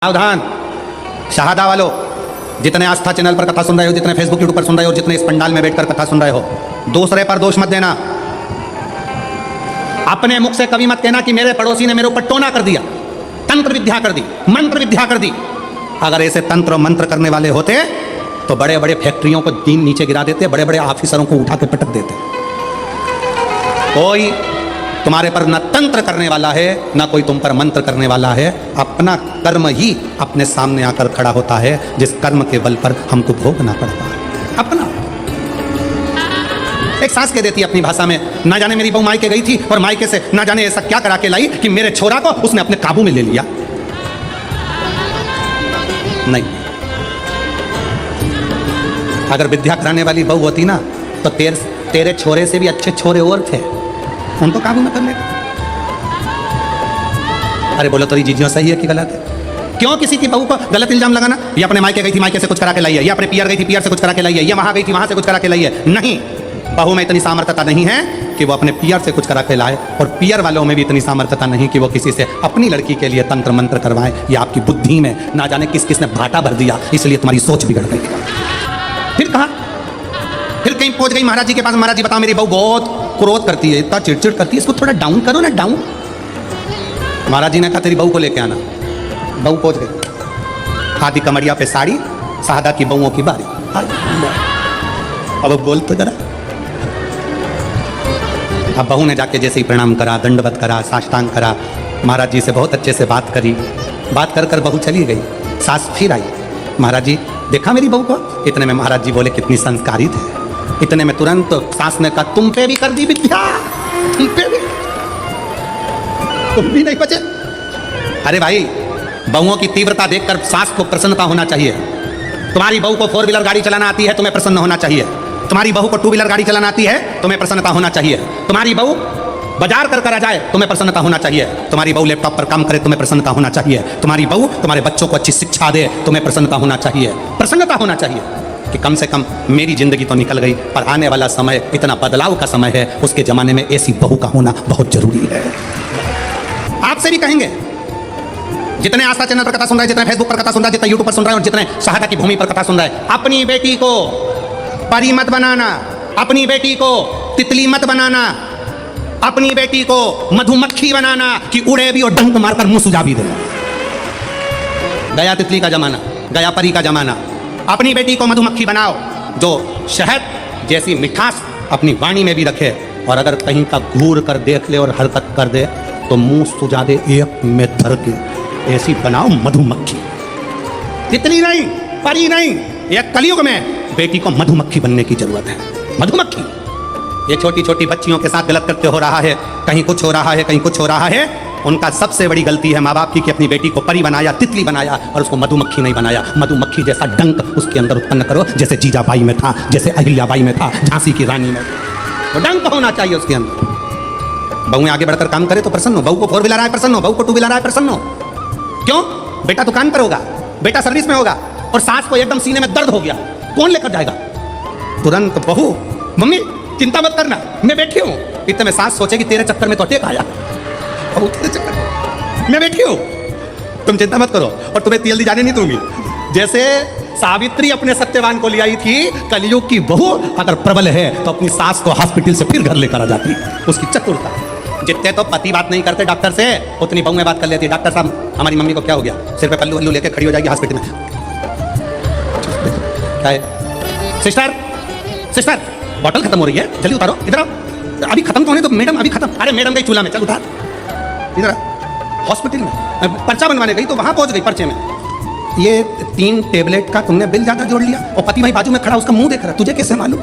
सावधान शहादा वालों, जितने आस्था चैनल पर कथा सुन रहे हो, जितने फेसबुक यूट्यूब पर सुन रहे हो, जितने इस पंडाल में बैठकर कथा सुन रहे हो, दूसरे पर दोष मत देना। अपने मुख से कभी मत कहना कि मेरे पड़ोसी ने मेरे ऊपर टोना कर दिया, तंत्र विद्या कर दी, मंत्र विद्या कर दी। अगर ऐसे तंत्र मंत्र करने वाले होते तो बड़े बड़े फैक्ट्रियों को दीन नीचे गिरा देते, बड़े बड़े ऑफिसरों को उठा के पटक देते। कोई तुम्हारे पर न तंत्र करने वाला है, न कोई तुम पर मंत्र करने वाला है। अपना कर्म ही अपने सामने आकर खड़ा होता है, जिस कर्म के बल पर हमको भोगना पड़ता है। अपना एक सास कह देती है अपनी भाषा में, ना जाने मेरी बहू मायके गई थी और मायके से ना जाने ऐसा क्या करा के लाई कि मेरे छोरा को उसने अपने काबू में ले लिया। नहीं, अगर विद्या कराने वाली बहू होती ना तो तेरे छोरे से भी अच्छे छोरे और थे, उनको काबू में कर ले। अरे बोलो तेरी जीजियों सही है कि गलत है? क्यों किसी की बहू को गलत इल्जाम लगाना? ये अपने मायके गई थी, मायके से कुछ करा के लाई है, ये अपने पियर गई थी, पियर से कुछ करा के लाई है, ये वहां गई थी, वहां से कुछ करा के लाई है। नहीं, बहू में इतनी सामर्थ्यता नहीं है कि वो अपने पियर से कुछ करा के लाए, और पियर वालों में भी इतनी सामर्थ्यता नहीं कि वो किसी से अपनी लड़की के लिए तंत्र मंत्र करवाए। ये आपकी बुद्धि में ना जाने किस किसने भाटा भर दिया, इसलिए तुम्हारी सोच बिगड़ गई। फिर कहा, फिर कहीं पहुंच गई महाराज जी के पास, महाराज जी बताओ मेरी बहू बहुत क्रोध करती है, इतना चिड़चिड़ करती है, इसको थोड़ा डाउन करो ना, डाउन। महाराज जी ने कहा तेरी बहू को लेके आना। बहू पहुंच गई, हाथी कमरिया पे साड़ी, शहादा की बहुओं की बारी। अब बोल तो जरा। अब बहू ने जाके जैसे ही प्रणाम करा, दंडवत करा, साष्टांग करा, महाराज जी से बहुत अच्छे से बात करी। बात कर कर बहू चली गई। सास फिर आई, महाराज जी देखा मेरी बहू को? इतने में महाराज जी बोले कितनी संस्कारित है। इतने में तुरंत सास ने कहा तुम पे भी कर दी विद्या, तुम पे भी, तुम भी नहीं बचे। अरे भाई, बहुओं की तीव्रता देखकर सास को प्रसन्नता होना चाहिए। तुम्हारी बहू को 4 व्हीलर गाड़ी चलाना आती है, तुम्हें प्रसन्न होना चाहिए। तुम्हारी बहू को 2 व्हीलर गाड़ी चलाना आती है, तुम्हें प्रसन्नता होना चाहिए। तुम्हारी बहू बाजार कर जाए, तुम्हें प्रसन्नता होना चाहिए। तुम्हारी बहू लैपटॉप पर काम करे, तुम्हें प्रसन्नता होना चाहिए। तुम्हारी बहू तुम्हारे बच्चों को अच्छी शिक्षा दे, तुम्हें प्रसन्नता होना चाहिए। प्रसन्नता होना चाहिए कि कम से कम मेरी जिंदगी तो निकल गई, पर आने वाला समय इतना बदलाव का समय है, उसके जमाने में ऐसी बहू का होना बहुत जरूरी है। आपसे भी कहेंगे, जितने आस्था चैनल पर कथा सुन रहे हैं, जितने फेसबुक पर कथा सुन रहे हैं, जितने यूट्यूब पर सुन रहे हैं, और जितने शहादा की भूमि पर कथा सुन रहे हैं, अपनी बेटी को परी मत बनाना, अपनी बेटी को तितली मत बनाना, अपनी बेटी को मधुमक्खी बनाना कि उड़े भी और डंक मारकर मुंह सुझा भी दे। गया तितली का जमाना, गया परी का जमाना। अपनी बेटी को मधुमक्खी बनाओ जो शहद जैसी मिठास अपनी वाणी में भी रखे, और अगर कहीं का घूर कर देख ले और हरकत कर दे तो मुंह सुझा दे एक में धर के। ऐसी बनाओ मधुमक्खी, तितली नहीं, परी नहीं। एक कलयुग में बेटी को मधुमक्खी बनने की जरूरत है। मधुमक्खी, ये छोटी छोटी बच्चियों के साथ गलत करते हो रहा है, कहीं कुछ हो रहा है, कहीं कुछ हो रहा है। उनका सबसे बड़ी गलती है माँ बाप की कि अपनी बेटी को परी बनाया, तितली बनाया, और उसको मधुमक्खी नहीं बनाया। मधुमक्खी जैसा डंक उसके अंदर उत्पन्न करो, जैसे जीजाबाई में था, जैसे अहिल्याबाई में था, झांसी की रानी में। तो डंक होना चाहिए उसके अंदर। बहू आगे बढ़कर काम करे तो प्रसन्न हो। बहू को 4 व्हीलर आए प्रसन्न हो, बहू को 2 व्हीलर आए प्रसन्न हो। क्यों? बेटा दुकान पर होगा, बेटा सर्विस में होगा, और सास को एकदम सीने में दर्द हो गया, कौन लेकर जाएगा? तुरंत बहू, मम्मी चिंता मत करना, मैं बैठी हूँ। इतने में सास सोचेगी तेरे चक्कर में तो अटैक आया, बहू तेरे चक्कर में मैं बैठी हूँ, तुम चिंता मत करो, और तुम्हें तेल दी जाने नहीं दूंगी। जैसे सावित्री अपने सत्यवान को ले आई थी, कलयुग की बहू अगर प्रबल है तो अपनी सास को हॉस्पिटल से फिर घर लेकर आ जाती। उसकी चतुरता। जितने तो पति बात नहीं करते डॉक्टर से, उतनी बहू में बात कर लेती। डॉक्टर साहब हमारी मम्मी को क्या हो गया? सिर पे पल्लू वल्लू लेके खड़ी हो जाएगी हॉस्पिटल में। क्या है? सिस्टर सिस्टर बॉटल खत्म हो रही है, जल्दी उतारो, इधर आओ। अभी खत्म तो नहीं तो मैडम अभी खत्म। अरे मैडम गई चूल्हा में, चल उतार, इधर हॉस्पिटल में पर्चा बनवाने गई तो वहां पहुंच गई। पर्चे में ये 3 टेबलेट का तुमने बिल ज्यादा जोड़ लिया, और पति भाई बाजू में खड़ा उसका मुंह देख रहा, तुझे कैसे मालूम?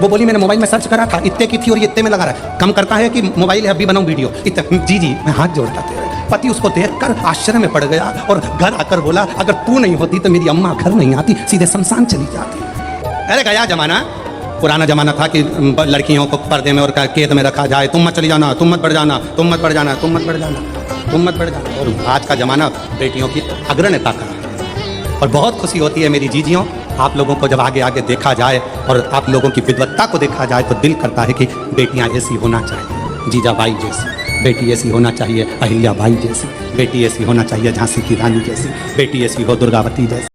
वो बोली मैंने मोबाइल में सर्च करा था, इतने की थी और ये इतने में लगा रहा है। कम करता है कि मोबाइल है, अभी बनाऊं वीडियो। इतने जी जी मैं हाथ जोड़ता थे। पति उसको देखकर आश्चर्य में पड़ गया और घर आकर बोला अगर तू नहीं होती तो मेरी अम्मा घर नहीं आती, सीधे शमशान चली जाती। अरे गया जमाना, पुराना जमाना था कि लड़कियों को पर्दे में और कैद में रखा जाए। तुम मत चली जाना, तुम मत बढ़ जाना, तुम मत बढ़ जाना, तुम मत बढ़ जाना, तुम मत बढ़ जाना। और आज का जमाना बेटियों की अग्रण्यता का, और बहुत खुशी होती है मेरी जीजियों, आप लोगों को जब आगे आगे देखा जाए और आप लोगों की विद्वत्ता को देखा जाए तो दिल करता है कि बेटियां ऐसी होना चाहिए, जीजाबाई जैसी। बेटी ऐसी होना चाहिए अहिल्याबाई जैसी, बेटी ऐसी होना चाहिए झांसी की रानी जैसी, बेटी ऐसी हो दुर्गावती जैसी।